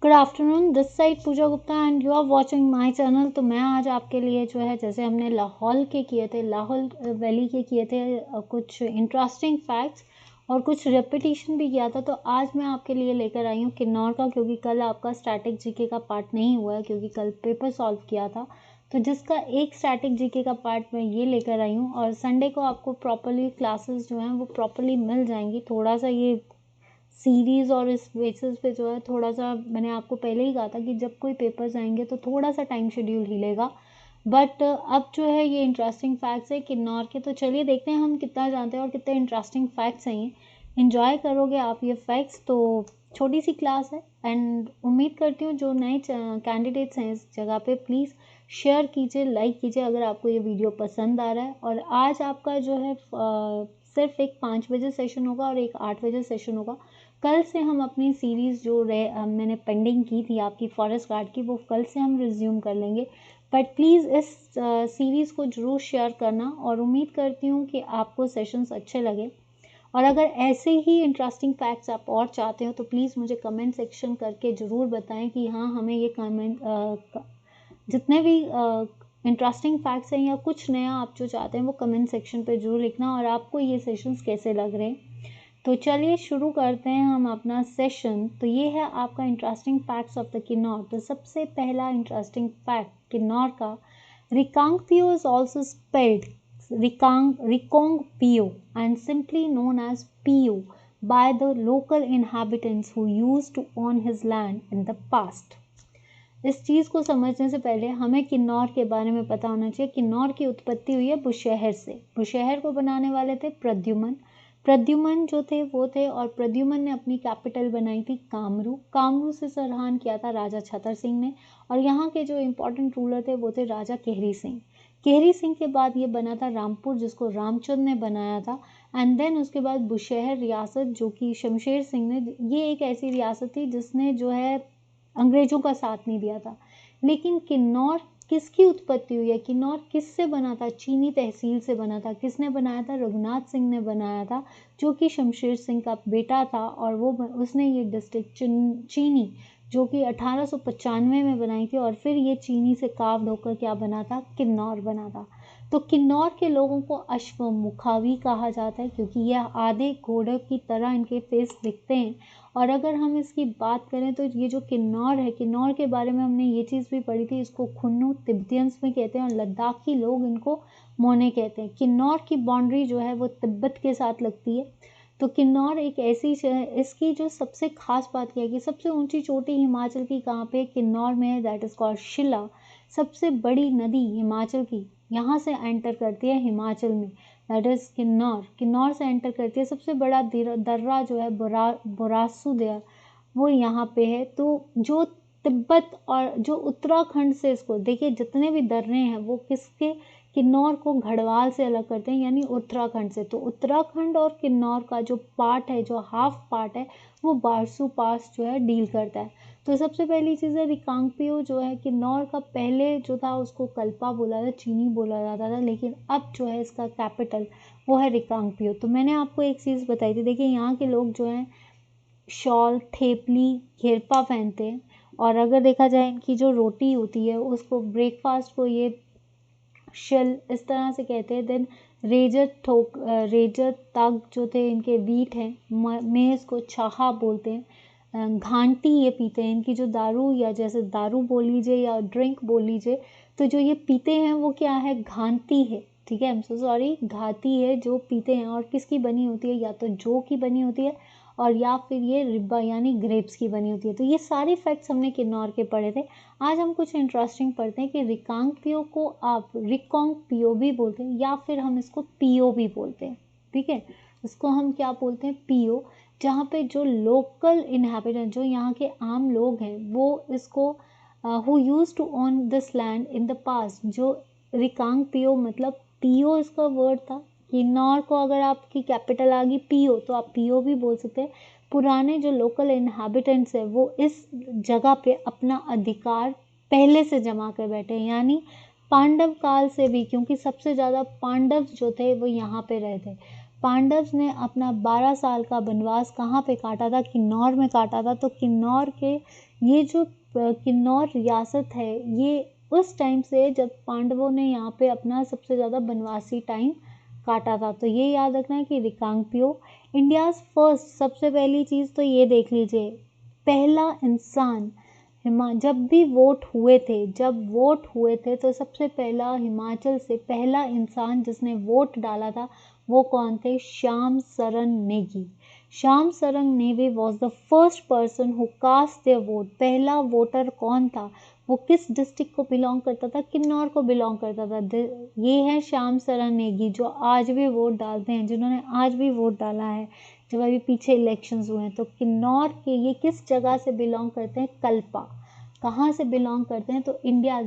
Good afternoon, this side Pooja Gupta and you are watching my channel. तो मैं आज आपके लिए जो है, जैसे हमने लाहौल के किए थे, लाहौल वैली के किए थे कुछ इंटरेस्टिंग फैक्ट्स और कुछ रेपिटेशन भी किया था, तो आज मैं आपके लिए लेकर आई हूँ किन्नौर का, क्योंकि कल आपका स्टैटिक जीके का पार्ट नहीं हुआ है, क्योंकि कल पेपर सॉल्व किया था। तो जिसका एक स्टैटिक जीके का पार्ट मैं ये लेकर आई हूँ, और संडे को आपको प्रॉपरली क्लासेस जो हैं वो प्रॉपरली मिल जाएंगी। थोड़ा सा ये सीरीज़ और इस बेसिस पे जो है, थोड़ा सा मैंने आपको पहले ही कहा था कि जब कोई पेपर्स आएंगे तो थोड़ा सा टाइम शेड्यूल हिलेगा। बट अब जो है ये इंटरेस्टिंग फैक्ट्स है किन्नौर के, तो चलिए देखते हैं हम कितना जानते हैं और कितने इंटरेस्टिंग फैक्ट्स हैं ये। इन्जॉय करोगे आप ये फैक्ट्स। तो छोटी सी क्लास है एंड उम्मीद करती हूँ जो नए कैंडिडेट्स हैं इस जगह पे, प्लीज़ शेयर कीजिए, लाइक कीजिए अगर आपको ये वीडियो पसंद आ रहा है। और आज आपका जो है सिर्फ एक 5 बजे सेशन होगा और एक 8 बजे सेशन होगा। कल से हम अपनी सीरीज़ जो मैंने पेंडिंग की थी आपकी फॉरेस्ट गार्ड की, वो कल से हम रिज्यूम कर लेंगे। बट प्लीज़ इस सीरीज़ को ज़रूर शेयर करना, और उम्मीद करती हूँ कि आपको सेशंस अच्छे लगे। और अगर ऐसे ही इंटरेस्टिंग फैक्ट्स आप और चाहते हो तो प्लीज़ मुझे कमेंट सेक्शन करके ज़रूर बताएं कि हाँ, हमें ये कमेंट जितने भी इंटरेस्टिंग फैक्ट्स हैं या कुछ नया आप जो चाहते हैं वो कमेंट सेक्शन पे ज़रूर लिखना, और आपको ये सेशंस कैसे लग रहे हैं। तो चलिए शुरू करते हैं हम अपना सेशन। तो ये है आपका interesting facts of the Kinnaur. तो सबसे पहला इंटरेस्टिंग फैक्ट किन्नौर का, Rekong Peo is also spelled Reckong Peo and simply known as Peo by the local inhabitants who used to own his land in the past। इस चीज़ को समझने से पहले हमें किन्नौर के बारे में पता होना चाहिए। किन्नौर की उत्पत्ति हुई है बुशहर से। बुशहर को बनाने वाले थे प्रद्युमन। प्रद्युमन जो थे वो थे, और प्रद्युमन ने अपनी कैपिटल बनाई थी कामरू। कामरू से सरहान किया था राजा छतर सिंह ने, और यहाँ के जो इम्पोर्टेंट रूलर थे वो थे राजा केहरी सिंह। केहरी सिंह के बाद ये बना था रामपुर, जिसको रामचंद्र ने बनाया था। एंड देन उसके बाद बुशहर रियासत, जो कि शमशेर सिंह ने, ये एक ऐसी रियासत थी जिसने जो है अंग्रेजों का साथ नहीं दिया था। लेकिन किन्नौर किसकी उत्पत्ति हुई है, किन्नौर किससे बना था? चीनी तहसील से बना था। किसने बनाया था? रघुनाथ सिंह ने बनाया था, जो कि शमशेर सिंह का बेटा था। और वो उसने ये डिस्ट्रिक्ट चीनी, जो कि 1895 में बनाई थी, और फिर ये चीनी से कार्व्ड होकर क्या बना था? किन्नौर बना था। तो किन्नौर के लोगों को अश्वमुखावी कहा जाता है, क्योंकि यह आधे घोड़े की तरह इनके फेस दिखते हैं। और अगर हम इसकी बात करें तो ये जो किन्नौर है, किन्नौर के बारे में हमने ये चीज़ भी पढ़ी थी, इसको खुन्नू तिब्बतियंस में कहते हैं, और लद्दाखी लोग इनको मोने कहते हैं। किन्नौर की बाउंड्री जो है वो तिब्बत के साथ लगती है। तो किन्नौर एक ऐसी इसकी जो सबसे खास बात क्या है कि सबसे ऊंची चोटी हिमाचल की कहाँ पे? किन्नौर में है, दैट इज़ कॉल्ड शिला। सबसे बड़ी नदी हिमाचल की यहाँ से एंटर करती है हिमाचल में, दैट इज़ किन्नौर। किन्नौर से एंटर करती है। सबसे बड़ा दर्रा जो है बोरासू दर्रा, वो यहाँ पे है। तो जो तिब्बत और जो उत्तराखंड से, इसको देखिए जितने भी दर्रे हैं वो किसके? किन्नौर को गढ़वाल से अलग करते हैं, यानी उत्तराखंड से। तो उत्तराखंड और किन्नौर का जो पार्ट है, जो हाफ पार्ट है, वो बारसू पास जो है डील करता है। तो सबसे पहली चीज़ है रिकांगपियो जो है किन्नौर का, पहले जो था उसको कल्पा बोला था, चीनी बोला जाता था, लेकिन अब जो है इसका कैपिटल वो है रिकांगपियो। तो मैंने आपको एक चीज़ बताई थी, देखिए यहाँ के लोग जो हैं शॉल, थेपली, घेरपा पहनते हैं। और अगर देखा जाए इनकी जो रोटी होती है उसको, ब्रेकफास्ट को ये शिल इस तरह से कहते हैं। देन रेजर तग जो थे इनके वीट हैं, मेज़ को छाहा बोलते हैं। घांटी ये पीते हैं। इनकी जो दारू, या जैसे दारू बोल लीजिए या ड्रिंक बोल लीजिए, तो जो ये पीते हैं वो क्या है? घांटी है, ठीक है, आई एम सो सॉरी, घाती है जो पीते हैं। और किसकी बनी होती है? या तो जौ की बनी होती है, और या फिर ये रिब्बा यानी ग्रेप्स की बनी होती है। तो ये सारे फैक्ट्स हमने किन्नौर के पढ़े थे। आज हम कुछ इंटरेस्टिंग पढ़ते हैं कि रिकांगपियो को आप रिकोंगपियो भी बोलते हैं, या फिर हम इसको पियो भी बोलते हैं, ठीक है। इसको हम क्या बोलते हैं? पियो। जहाँ पे जो लोकल इनहैबिटेंट, जो यहाँ के आम लोग हैं, वो इसको who used to own this land in the past, जो रिकांगपियो मतलब पियो इसका वर्ड था। किन्नौर को अगर आपकी कैपिटल आ गई पियो, तो आप पियो भी बोल सकते हैं। पुराने जो लोकल इनहैबिटेंट्स है वो इस जगह पे अपना अधिकार पहले से जमा कर बैठे हैं, यानी पांडव काल से भी, क्योंकि सबसे ज़्यादा पांडव जो थे वो यहाँ पे रहे थे। पांडव ने अपना 12 साल का वनवास कहाँ पे काटा था? किन्नौर में काटा था। तो किन्नौर के ये जो किन्नौर रियासत है ये उस टाइम से जब पांडवों ने यहाँ पे अपना सबसे ज़्यादा वनवासी टाइम काटा था। तो ये याद रखना है कि रिकांगपियो इंडियाज़ फर्स्ट, सबसे पहली चीज़ तो ये देख लीजिए, पहला इंसान जब भी वोट हुए थे तो सबसे पहला हिमाचल से पहला इंसान जिसने वोट डाला था वो कौन थे? Shyam Saran Negi. Shyam Saran Negi was the first person who cast their vote. पहला वोटर कौन था? वो किस डिस्ट्रिक्ट को बिलोंग करता था? किन्नौर को बिलोंग करता था। ये है श्याम सरन नेगी जो आज भी वोट डालते हैं, जिन्होंने आज भी वोट डाला है जब अभी पीछे इलेक्शंस हुए हैं। तो किन्नौर के ये किस जगह से बिलोंग करते हैं? कल्पा। कहाँ से बिलोंग करते हैं? तो इंडिया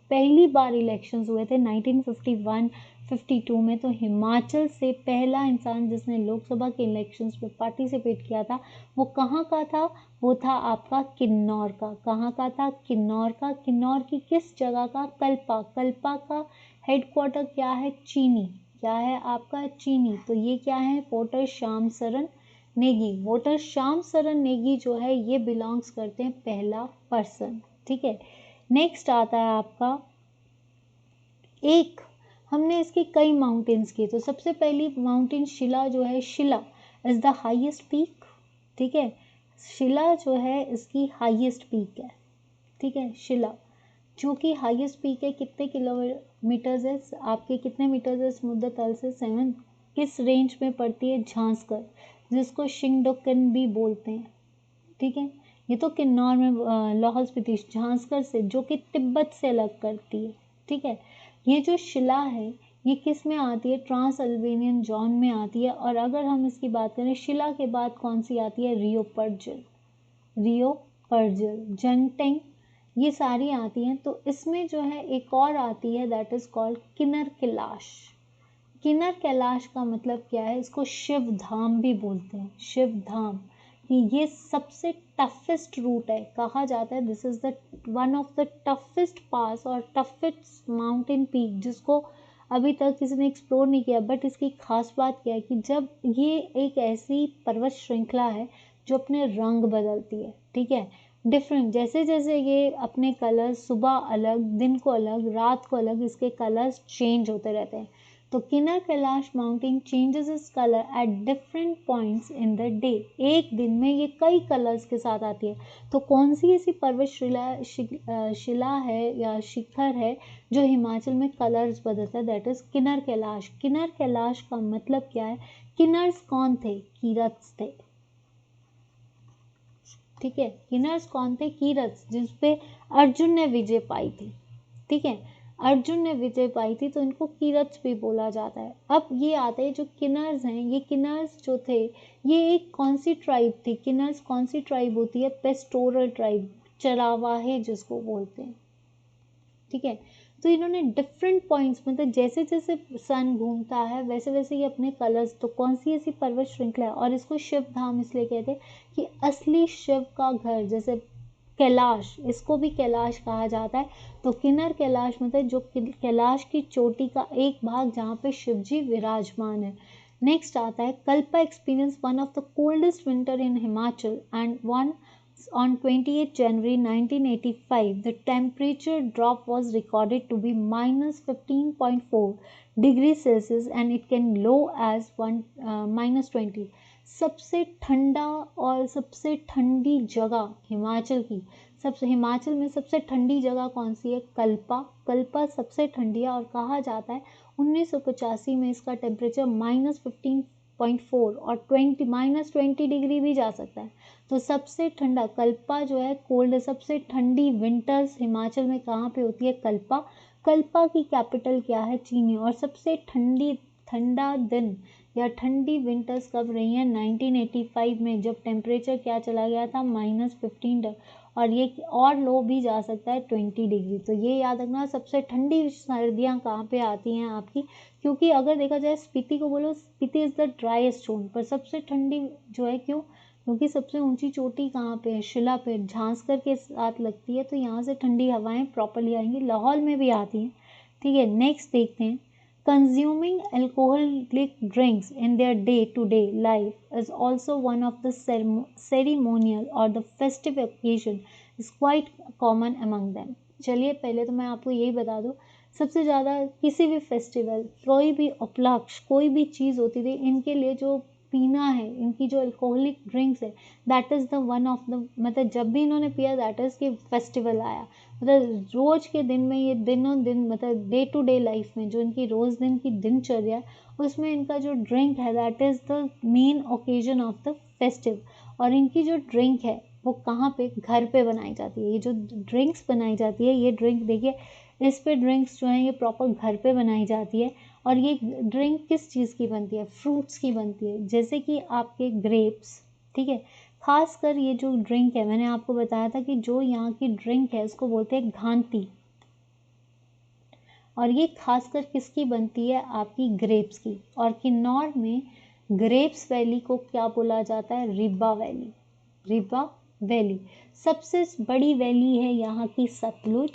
पहली बार इलेक्शंस हुए थे 1951-52 में, तो हिमाचल से पहला इंसान जिसने लोकसभा के इलेक्शंस में पार्टिसिपेट किया था वो कहाँ का था? वो था आपका किन्नौर का। कहाँ का था? किन्नौर का। किन्नौर की किस जगह का? कल्पा। कल्पा का हेडक्वार्टर क्या है? चीनी। क्या है आपका? चीनी। तो ये क्या है? वोटर श्याम सरन नेगी। वोटर श्याम सरन नेगी जो है ये बिलोंग्स करते हैं पहला पर्सन। ठीक है, नेक्स्ट आता है आपका एक, हमने इसके कई माउंटेन्स किए। तो सबसे पहली माउंटेन शिला जो है, शिला इज द हाईएस्ट पीक। ठीक है, शिला जो है इसकी हाईएस्ट पीक है। ठीक है, शिला जो कि हाईएस्ट पीक है, कितने किलोमीटर्स है आपके, कितने मीटर्स है समुद्र तल से? 7। किस रेंज में पड़ती है? झांसकर, जिसको शिंगडोकन भी बोलते हैं। ठीक है, ये तो किन्नौर में लाहौल स्पीति झांसकर से, जो कि तिब्बत से अलग करती है। ठीक है, ये जो शिला है ये किस में आती है? ट्रांस अल्बेनियन जोन में आती है। और अगर हम इसकी बात करें, शिला के बाद कौन सी आती है? रियो पर्जल, रियो पर्जल, जंगटेंग, ये सारी आती हैं। तो इसमें जो है एक और आती है दैट इज कॉल्ड किन्नर कैलाश। किन्नर कैलाश का मतलब क्या है? इसको शिव धाम भी बोलते हैं, शिव धाम। ये सबसे टफेस्ट रूट है, कहा जाता है this is the one of the toughest pass और टफेस्ट माउंटेन पीक जिसको अभी तक किसी ने एक्सप्लोर नहीं किया। बट इसकी खास बात क्या है कि जब ये एक ऐसी पर्वत श्रृंखला है जो अपने रंग बदलती है। ठीक है, डिफरेंट, जैसे जैसे ये अपने कलर्स, सुबह अलग, दिन को अलग, रात को अलग, इसके कलर्स चेंज होते रहते हैं। तो Kinner Kailash mountain changes its colour at different points in the day. एक दिन में ये कई कलर्स के साथ आती है। तो कौन सी ऐसी पर्वत शिला है या शिखर है जो हिमाचल में कलर्स बदलता है? दैट इज किन्नर कैलाश। किन्नर कैलाश का मतलब क्या है? किन्नर्स कौन थे? कीरत्स थे। ठीक है, किन्नर्स कौन थे? कीरत्स, जिसपे अर्जुन ने विजय पाई थी। ठीक है, अर्जुन ने विजय पाई थी तो इनको कीरत्स भी बोला जाता है। अब ये आते हैं जो किन्नर्स हैं, ये किन्नर्स जो थे ये एक कौन सी ट्राइब थी? किन्नर्स कौन सी ट्राइब होती है? पेस्टोरल ट्राइब, चरावाहे जिसको बोलते हैं। ठीक है, तो इन्होंने डिफरेंट पॉइंट्स, मतलब जैसे जैसे सन घूमता है वैसे वैसे ये अपने कलर्स, तो कौन सी ऐसी पर्वत श्रृंखला है? और इसको शिव धाम इसलिए कहते हैं कि असली शिव का घर, जैसे कैलाश, इसको भी कैलाश कहा जाता है। तो किन्नर कैलाश मतलब जो कैलाश की चोटी का एक भाग जहाँ पे शिव जी विराजमान है। नेक्स्ट आता है Kalpa experience one of the coldest winter in Himachal and one on 28 January 1985, the temperature drop was recorded to be minus 15.4 degrees Celsius and it can low as minus 20. सबसे ठंडा और सबसे ठंडी जगह हिमाचल की, सबसे हिमाचल में सबसे ठंडी जगह कौन सी है? कल्पा। कल्पा सबसे ठंडी है और कहा जाता है 1985 में इसका टेम्परेचर -15.4 और -20 डिग्री भी जा सकता है। तो सबसे ठंडा कल्पा जो है कोल्ड, सबसे ठंडी विंटर्स हिमाचल में कहाँ पे होती है? कल्पा। कल्पा की कैपिटल क्या है? चीनी। और सबसे ठंडा दिन या ठंडी विंटर्स कब रही हैं? 1985 में, जब टेम्परेचर क्या चला गया था? -15 और ये और लो भी जा सकता है 20 डिग्री। तो ये याद रखना, सबसे ठंडी सर्दियाँ कहाँ पे आती हैं आपकी, क्योंकि अगर देखा जाए स्पीति को बोलो, Spiti is the driest zone, पर सबसे ठंडी जो है, क्यों? क्योंकि सबसे ऊंची चोटी कहाँ पे है? शिला पे, झांसकर के साथ लगती है, तो यहाँ से ठंडी हवाएं प्रॉपरली आएंगी। लाहौल में भी आती हैं। ठीक है, नेक्स्ट देखते हैं Consuming alcoholic drinks in their day-to-day life is also one of the ceremonial or the festive occasion is quite common among them. चलिए पहले तो मैं आपको यही बता दूं, सबसे ज़्यादा किसी भी फेस्टिवल, कोई भी उपलक्ष्य, कोई भी चीज़ होती थी, इनके लिए जो पीना है, इनकी जो अल्कोहलिक ड्रिंक्स है, that is the one of the, मतलब जब भी इन्होंने पिया दैट इज़ कि फेस्टिवल आया, मतलब रोज के दिन में, ये दिनों दिन, मतलब डे टू डे लाइफ में जो इनकी रोज दिन की दिनचर्या है, उसमें इनका जो ड्रिंक है that is the main occasion of the festive. और इनकी जो ड्रिंक है वो कहाँ पे, घर पे बनाई जाती है। ये जो ड्रिंक्स बनाई जाती है, ये ड्रिंक देखिए, इस पे ड्रिंक्स जो है ये प्रॉपर घर पे बनाई जाती है। और ये ड्रिंक किस चीज़ की बनती है, फ्रूट्स की बनती है, जैसे कि आपके ग्रेप्स, ठीक है। खासकर ये जो ड्रिंक है, मैंने आपको बताया था कि जो यहाँ की ड्रिंक है उसको बोलते हैं घांटी, और ये खासकर किसकी बनती है, आपकी ग्रेप्स की। और किन्नौर में ग्रेप्स वैली को क्या बोला जाता है, रिब्बा वैली। रिब्बा वैली सबसे बड़ी वैली है यहाँ की सतलुज,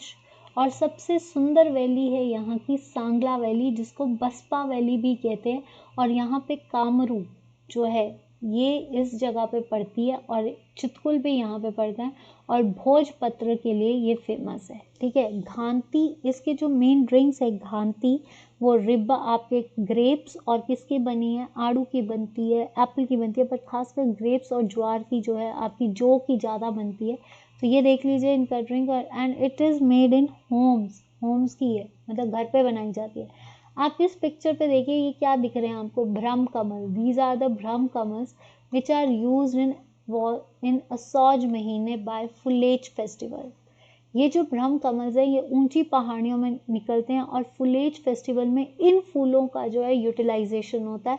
और सबसे सुंदर वैली है यहाँ की सांगला वैली, जिसको बसपा वैली भी कहते हैं। और यहाँ पे कामरू जो है ये इस जगह पे पड़ती है, और चितकुल भी यहाँ पे पड़ता है, और भोजपत्र के लिए ये फेमस है, ठीक है। घांटी, इसके जो मेन ड्रिंक्स है घांटी, वो रिब्बा आपके ग्रेप्स और किसकी बनी है, आड़ू की बनती है, एप्पल की बनती है, पर खासकर ग्रेप्स और ज्वार की जो है आपकी जौ की ज़्यादा बनती है। तो ये देख लीजिए इनका drink, and it is made in homes, homes की है, मतलब घर पे बनाई जाती है। आप इस पिक्चर पे देखिए, ये क्या दिख रहे हैं आपको, ब्रह्म कमल। These are the Brahma Kamal's which are used in असौज महीने बाय फुलेज फेस्टिवल। ये जो ब्रह्म कमल्स है ये ऊंची पहाड़ियों में निकलते हैं, और फुलेज फेस्टिवल में इन फूलों का जो है यूटिलाइजेशन होता है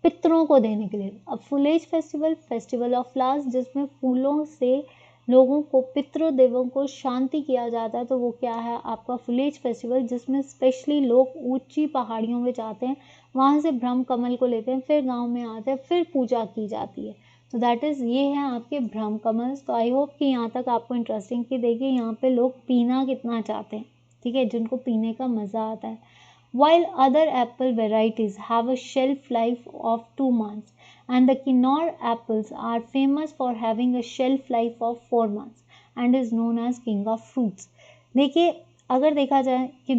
पितरों को देने के लिए। अब फुलेज फेस्टिवल, फेस्टिवल ऑफ फ्लावर्स, जिसमें फूलों से लोगों को, पितृदेवों को शांति किया जाता है, तो वो क्या है आपका फुलेज फेस्टिवल, जिसमें स्पेशली लोग ऊंची पहाड़ियों में जाते हैं, वहाँ से ब्रह्म कमल को लेते हैं, फिर गांव में आते हैं, फिर पूजा की जाती है। तो दैट इज़, ये है आपके ब्रह्म कमल्स। तो आई होप कि यहाँ तक आपको इंटरेस्टिंग, कि देखिए यहाँ पे लोग पीना कितना चाहते हैं, ठीक है, जिनको पीने का मज़ा आता है। While other apple varieties have a shelf life of 2 months, and the Kinnaur apples are famous for having a shelf life of 4 months and is known as king of fruits. देखिए, अगर देखा जाए कि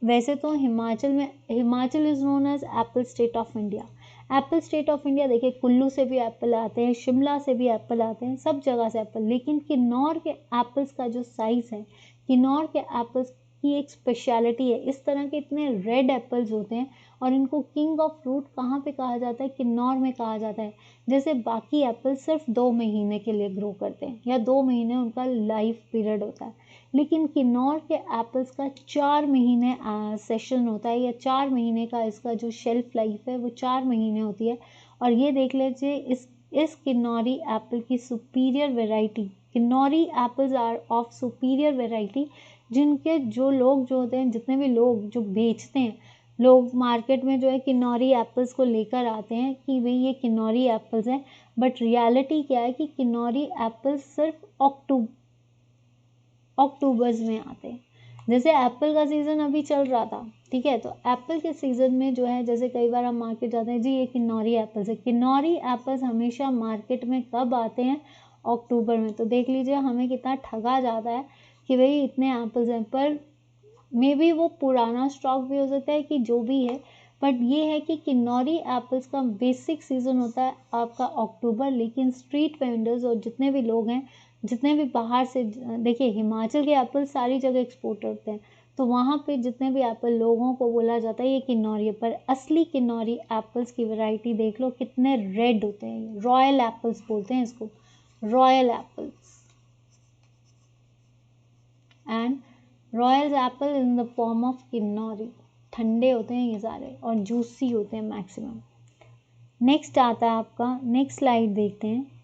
वैसे तो हिमाचल में, Himachal is known as apple state of India. Apple state of India, देखिए कुल्लू से भी एप्पल आते हैं, शिमला से भी एप्पल आते हैं, सब जगह से एप्पल। लेकिन किन्नौर के एप्पल्स का जो साइज़ है, किन्नौर के एप्पल्स की एक स्पेशलिटी है, इस तरह के इतने रेड एप्पल्स होते हैं, और इनको किंग ऑफ फ्रूट कहाँ पे कहा जाता है, किन्नौर में कहा जाता है। जैसे बाकी एप्पल सिर्फ 2 महीने के लिए ग्रो करते हैं, या 2 महीने उनका लाइफ पीरियड होता है, लेकिन किन्नौर के एप्पल्स का 4 महीने सेशन होता है, या 4 महीने का इसका जो शेल्फ लाइफ है वो 4 महीने होती है। और ये देख लीजिए, इस किन्नौरी एप्पल की superior variety, Kinnauri apples are of superior variety, जिनके जो लोग जो होते हैं, जितने भी लोग जो बेचते हैं, लोग मार्केट में जो है किन्नौरी एप्पल्स को लेकर आते हैं कि भाई ये किन्नौरी एप्पल्स हैं, बट रियलिटी क्या है कि किन्नौरी एप्पल्स सिर्फ अक्टूबर्स में आते हैं। जैसे एप्पल का सीज़न अभी चल रहा था, ठीक है, तो एप्पल के सीज़न में जो है, जैसे कई बार हम मार्केट जाते हैं, जी ये किन्नौरी एप्पल्स है, किन्नौरी एप्पल्स हमेशा मार्केट में कब आते हैं, अक्टूबर में। तो देख लीजिए हमें कितना ठगा जाता है कि भाई इतने एप्पल्स हैं, पर मे बी वो पुराना स्टॉक भी हो सकता है, कि जो भी है, बट ये है कि किन्नौरी एप्पल्स का बेसिक सीज़न होता है आपका अक्टूबर। लेकिन स्ट्रीट वेंडर्स और जितने भी लोग हैं, जितने भी बाहर से, देखिए हिमाचल के एप्पल सारी जगह एक्सपोर्ट होते हैं, तो वहाँ पे जितने भी एप्पल लोगों को बोला जाता है ये किन्नौरी है, पर असली किन्नौरी एप्पल्स की वैरायटी देख लो कितने रेड होते हैं, रॉयल एप्पल्स बोलते हैं इसको, royal apples. And royal apple in the form of Kinnauri, ठंडे होते हैं ये सारे, और जूसी होते हैं मैक्सिमम। नेक्स्ट आता है आपका, नेक्स्ट स्लाइड देखते हैं।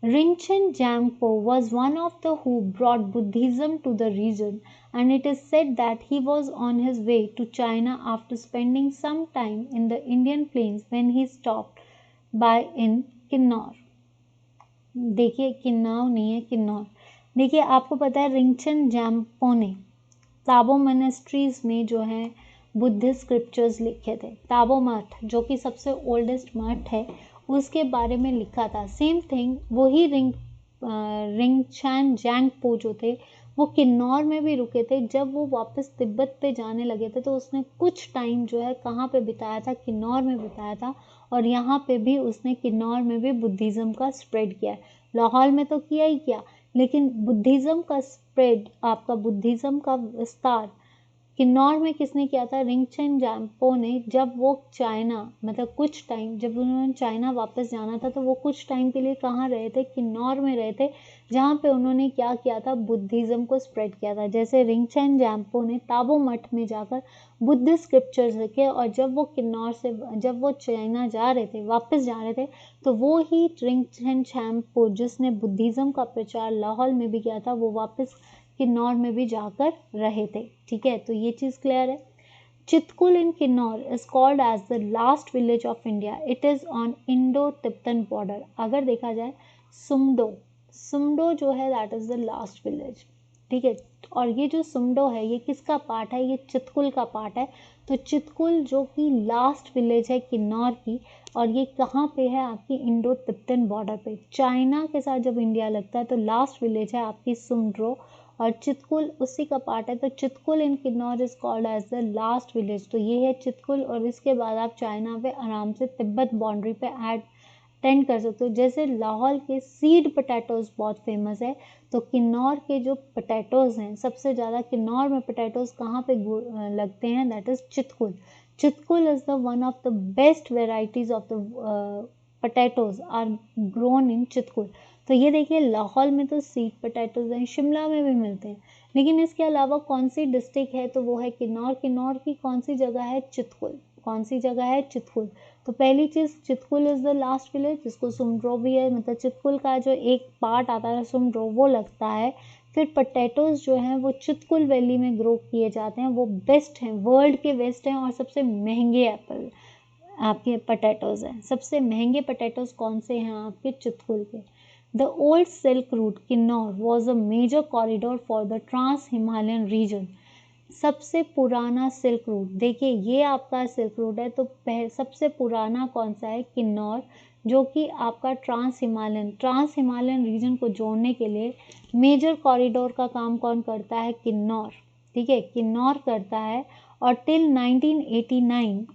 Rinchen Jampo was one of the who brought Buddhism to the region, and it is said that he was on his way to China after spending some time in the Indian plains when he stopped by in Kinnaur. देखिए किन्नौर नहीं है, किन्नौर। देखिए आपको पता है रिंचन जैम्पो ने Tabo monasteries में जो है बुद्धिस्ट स्क्रिप्चर्स लिखे थे। ताबो मठ जो कि सबसे ओल्डेस्ट मठ है उसके बारे में लिखा था। सेम थिंग वही रिंगछैन जैंगपो जो थे वो किन्नौर में भी रुके थे। जब वो वापस तिब्बत पे जाने लगे थे तो उसने कुछ टाइम जो है कहाँ पे बिताया था, किन्नौर में बिताया था। और यहाँ पे भी उसने किन्नौर में भी बुद्धिज़्म का स्प्रेड किया है। लाहौर में तो किया ही किया, लेकिन बुद्धिज़्म का स्प्रेड, आपका बुद्धिज़्म का विस्तार किन्नौर में किसने किया था? रिंगछैन जैंगपो ने। जब वो चाइना, मतलब कुछ टाइम, जब उन्होंने चाइना वापस जाना था तो वो कुछ टाइम के लिए कहाँ रहे थे? किन्नौर में रहे थे, जहाँ पे उन्होंने क्या किया था? बुद्धिज़्म को स्प्रेड किया था। जैसे रिंगछैन जैंगपो ने ताबो मठ में जाकर बुद्धिस्ट स्क्रिप्चर्स लिखे, और जब वो किन्नौर से, जब वो चाइना जा रहे थे, वापस जा रहे थे, तो वो ही रिंगछैन जैंगपो जिसने बुद्धिज़्म का प्रचार लाहौर में भी किया था, वो वापस किन्नौर में भी जाकर रहे थे। ठीक है, तो ये चीज़ क्लियर है। Chitkul in Kinnaur is called as the last village of India. It is on Indo Tibetan border. अगर देखा जाए सुमडो, सुमडो जो है that is the last village. ठीक है, और ये जो सुमडो है ये किसका पार्ट है? ये चितकुल का पार्ट है। तो चितकुल जो कि लास्ट विलेज है किन्नौर की, और ये कहाँ पे है? आपकी इंडो तिब्बतन बॉर्डर पे। चाइना के साथ जब इंडिया लगता है तो लास्ट विलेज है आपकी सुमड्रो, और चितकुल उसी का पार्ट है। तो Chitkul in Kinnaur is called as the last village. तो ये है चितकुल, और इसके बाद आप चाइना पे आराम से तिब्बत बाउंड्री पे अटेंड कर सकते हो। जैसे लाहौल के सीड पोटैटोज बहुत फेमस है, तो किन्नौर के जो पोटैटोज हैं सबसे ज़्यादा किन्नौर में पोटैटोज कहाँ पे लगते हैं? That is Chitkul. Chitkul is the one of the best varieties of the potatoes are grown in Chitkul. तो ये देखिए लाहौल में तो सीड पोटैटोज हैं, शिमला में भी मिलते हैं, लेकिन इसके अलावा कौन सी डिस्ट्रिक्ट है? तो वो है किन्नौर। किन्नौर की कौन सी जगह है? चितकुल। कौन सी जगह है? चितकुल। तो पहली चीज़, Chitkul is the last village, जिसको सुमड्रो भी है, मतलब चितकुल का जो एक पार्ट आता है सुमड्रो वो लगता है। फिर पोटैटोज जो हैं वो चितकुल वैली में ग्रो किए जाते हैं, वो बेस्ट हैं, वर्ल्ड के बेस्ट हैं, और सबसे महंगे एप्पल आपके पोटैटोज हैं। सबसे महंगे पोटैटोज कौन से हैं? आपके चितकुल के। The old Silk Route Kinnaur was a major corridor for the Trans-Himalayan region. सबसे पुराना सिल्क रूट, देखिए ये आपका सिल्क रूट है, तो सबसे पुराना कौन सा है? किन्नौर, जो कि आपका ट्रांस हिमालयन रीजन को जोड़ने के लिए मेजर कॉरिडोर का काम कौन करता है? किन्नौर। ठीक है, किन्नौर करता है। और टिल 1989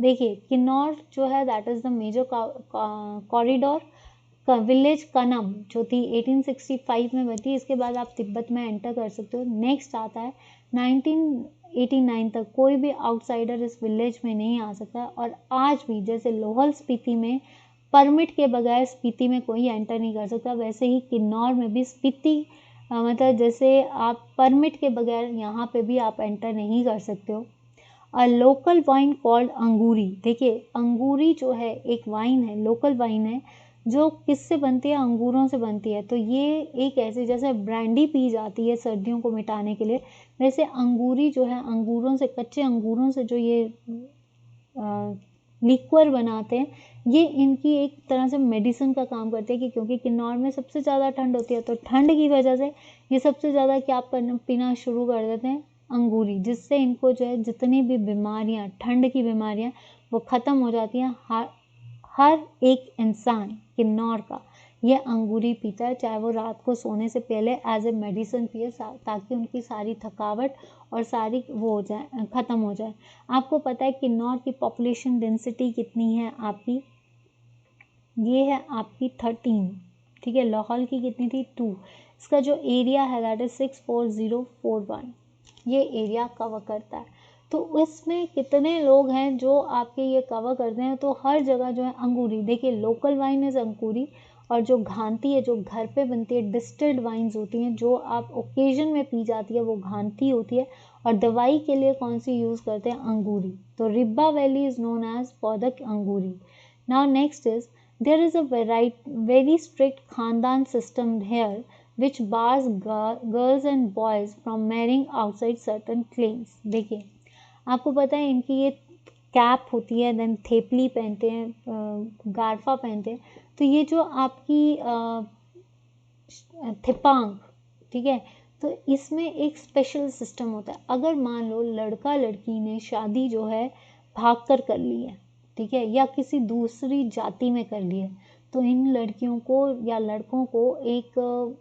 देखिए किन्नौर जो है that is the major corridor. Village Kanam जो थी 1865 में बनी, इसके बाद आप तिब्बत में एंटर कर सकते हो। नेक्स्ट आता है 1989 तक कोई भी आउटसाइडर इस विलेज में नहीं आ सकता, और आज भी जैसे लाहौल स्पीति में परमिट के बगैर स्पीति में कोई एंटर नहीं कर सकता, वैसे ही किन्नौर में भी स्पीति मतलब जैसे आप परमिट के बगैर यहाँ पे भी आप एंटर नहीं कर सकते हो। अ लोकल वाइन कॉल्ड अंगूरी, देखिए अंगूरी जो है एक वाइन है, लोकल वाइन है, जो किससे बनती है? अंगूरों से बनती है। तो ये एक ऐसे, जैसे ब्रांडी पी जाती है सर्दियों को मिटाने के लिए, वैसे अंगूरी जो है अंगूरों से, कच्चे अंगूरों से जो ये लिक्वर बनाते हैं, ये इनकी एक तरह से मेडिसिन का काम करते हैं कि क्योंकि किन्नौर में सबसे ज़्यादा ठंड होती है, तो ठंड की वजह से ये सबसे ज़्यादा क्या पीना शुरू कर देते हैं? अंगूरी, जिससे इनको जो है जितनी भी बीमारियां, ठंड की बीमारियां, वो ख़त्म हो जाती हैं। हर एक इंसान किन्नौर का ये अंगूरी पीता है, चाहे वो रात को सोने से पहले एज ए मेडिसिन पिए, ताकि उनकी सारी थकावट और सारी वो हो जाए, ख़त्म हो जाए। आपको पता है किन्नौर की पॉपुलेशन डेंसिटी कितनी है आपकी? ये है आपकी 13। ठीक है, लाहौल की कितनी थी? 2। इसका जो एरिया है दैट इज 64041, ये एरिया कवर करता है। तो इसमें कितने लोग हैं जो आपके ये कवर करते हैं? तो हर जगह जो है अंगूरी, देखिए लोकल वाइन इज अंगूरी, और जो घानती है जो घर पे बनती है, डिस्टिल्ड वाइन्स होती हैं जो आप ओकेजन में पी जाती है, वो घानती होती है। और दवाई के लिए कौन सी यूज़ करते हैं? अंगूरी। तो Ribba valley is known as for the angoori. Now next is there is a very strict Khandan system here which bars girls and boys from marrying outside certain claims. देखिए आपको पता है इनकी ये कैप होती है, देन थेपली पहनते हैं, गारफा पहनते हैं। तो ये जो आपकी थिपांग, ठीक है, तो इसमें एक स्पेशल सिस्टम होता है। अगर मान लो लड़का लड़की ने शादी जो है भाग कर ली है, ठीक है, या किसी दूसरी जाति में कर ली है, तो इन लड़कियों को या लड़कों को एक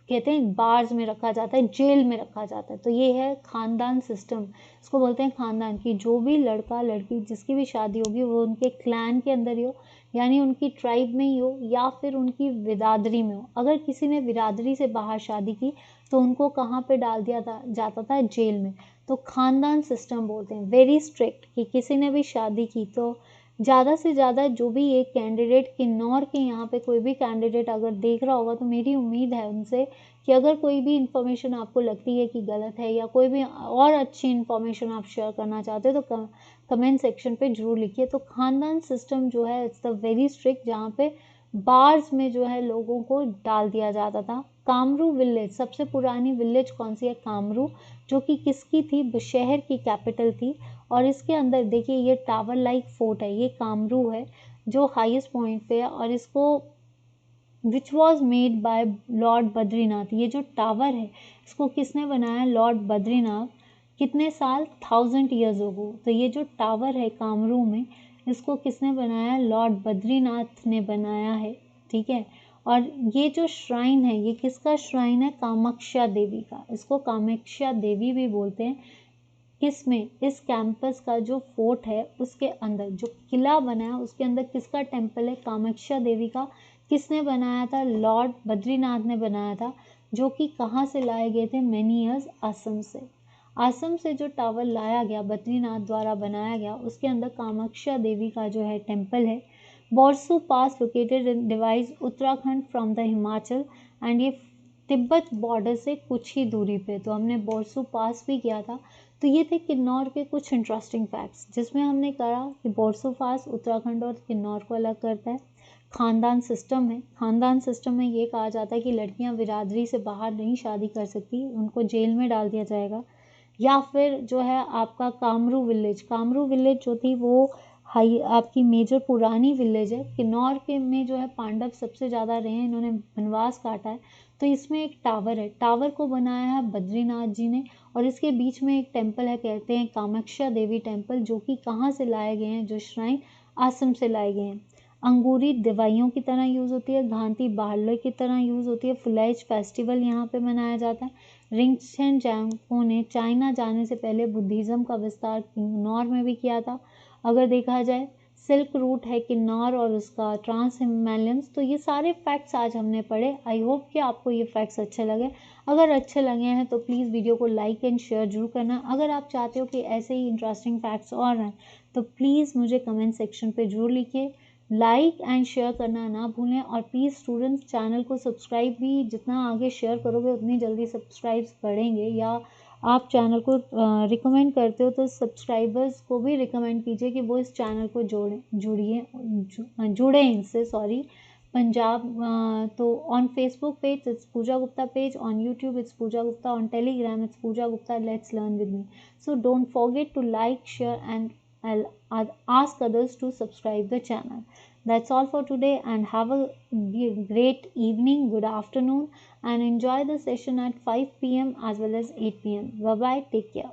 कहते हैं बार्स में रखा जाता है, जेल में रखा जाता है। तो ये है खानदान सिस्टम, इसको बोलते हैं खानदान की। जो भी लड़का लड़की जिसकी भी शादी होगी वो उनके क्लैन के अंदर ही हो, यानी उनकी ट्राइब में ही हो या फिर उनकी बिरादरी में हो। अगर किसी ने बिरादरी से बाहर शादी की तो उनको कहाँ पे डाल दिया जाता था, जेल में। तो खानदान सिस्टम बोलते हैं, वेरी स्ट्रिक्ट, कि किसी ने भी शादी की तो ज़्यादा से ज़्यादा जो भी एक कैंडिडेट किन्नौर के यहाँ पे कोई भी कैंडिडेट अगर देख रहा होगा तो मेरी उम्मीद है उनसे कि अगर कोई भी इन्फॉर्मेशन आपको लगती है कि गलत है या कोई भी और अच्छी इन्फॉर्मेशन आप शेयर करना चाहते हो तो कमेंट सेक्शन पे जरूर लिखिए। तो खानदान सिस्टम जो है इट्स द वेरी स्ट्रिक्ट, जहाँ पे बार्स में जो है लोगों को डाल दिया जाता था। कामरू विलेज, सबसे पुरानी विलेज कौन सी है, कामरू, जो कि किसकी थी, बुशहर की कैपिटल थी। और इसके अंदर देखिए ये टावर लाइक फोर्ट है, ये कामरू है जो हाईएस्ट पॉइंट पे है, और इसको which was made by Lord Badrinath. ये जो टावर है इसको किसने बनाया, लॉर्ड बद्रीनाथ। कितने साल, 1000 ईयर्स अगो। तो ये जो टावर है कामरू में, इसको किसने बनाया, लॉर्ड बद्रीनाथ ने बनाया है, ठीक है। और ये जो श्राइन है, ये किसका श्राइन है, कामाख्या देवी का। इसको कामाख्या देवी भी बोलते हैं। किसमें, इस कैंपस का जो फोर्ट है उसके अंदर जो किला बना है उसके अंदर किसका टेम्पल है, कामाख्या देवी का। किसने बनाया था, लॉर्ड बद्रीनाथ ने बनाया था, जो कि कहाँ से लाए गए थे, मैनी ईयर्स असम से। असम से जो टावर लाया गया, बद्रीनाथ द्वारा बनाया गया, उसके अंदर कामाख्या देवी का जो है टेम्पल है। Borasu pass located in divides Uttarakhand from the Himachal, and ये तिब्बत बॉर्डर से कुछ ही दूरी पे। तो हमने बोरसू पास भी किया था। तो ये थे किन्नौर के कुछ इंटरेस्टिंग फैक्ट्स, जिसमें हमने कहा कि बोरसू पास उत्तराखंड और किन्नौर को अलग करता है। खानदान सिस्टम है, खानदान सिस्टम में ये कहा जाता है कि लड़कियां बिरादरी से बाहर नहीं शादी कर सकती, उनको जेल में डाल दिया जाएगा। या फिर जो है आपका कामरू विलेज, कामरू विलेज जो थी वो हाई आपकी मेजर पुरानी विलेज है। किन्नौर के में जो है पांडव सबसे ज़्यादा रहे हैं, इन्होंने वनवास काटा है। तो इसमें एक टावर है, टावर को बनाया है बद्रीनाथ जी ने, और इसके बीच में एक टेम्पल है, कहते हैं कामाख्या देवी टेम्पल, जो कि कहाँ से लाए गए हैं, जो श्राइन आसम से लाए गए हैं। अंगूरी दवाइयों की तरह यूज़ होती है, घांटी बाहरले की तरह यूज़ होती है। फुलाइज फेस्टिवल यहाँ पे मनाया जाता है। रिंगछेन जैंगपो ने चाइना जाने से पहले बुद्धिज़्म का विस्तार किन्नौर में भी किया था। अगर देखा जाए सिल्क रूट है किन्नौर और उसका ट्रांस हिमालयंस। तो ये सारे फैक्ट्स आज हमने पढ़े। आई होप कि आपको ये फैक्ट्स अच्छे लगे। अगर अच्छे लगे हैं तो प्लीज़ वीडियो को लाइक एंड शेयर जरूर करना। अगर आप चाहते हो कि ऐसे ही इंटरेस्टिंग फैक्ट्स और आए तो प्लीज़ मुझे कमेंट सेक्शन पे जरूर लिखिए। लाइक एंड शेयर करना ना भूलें, और प्लीज़ स्टूडेंट्स चैनल को सब्सक्राइब भी, जितना आगे शेयर करोगे उतनी जल्दी सब्सक्राइब्स बढ़ेंगे। या आप चैनल को रिकमेंड करते हो तो सब्सक्राइबर्स को भी रिकमेंड कीजिए कि वो इस चैनल को जुड़े इनसे, सॉरी। पंजाब तो on Facebook page it's Pooja Gupta page, on YouTube it's Pooja Gupta, on Telegram it's Pooja Gupta, let's learn with me. So don't forget to like, share and I'll ask others to subscribe the channel. That's all for today, and have a great evening, good afternoon, and enjoy the session at 5 p.m. as well as 8 p.m. Bye bye, take care.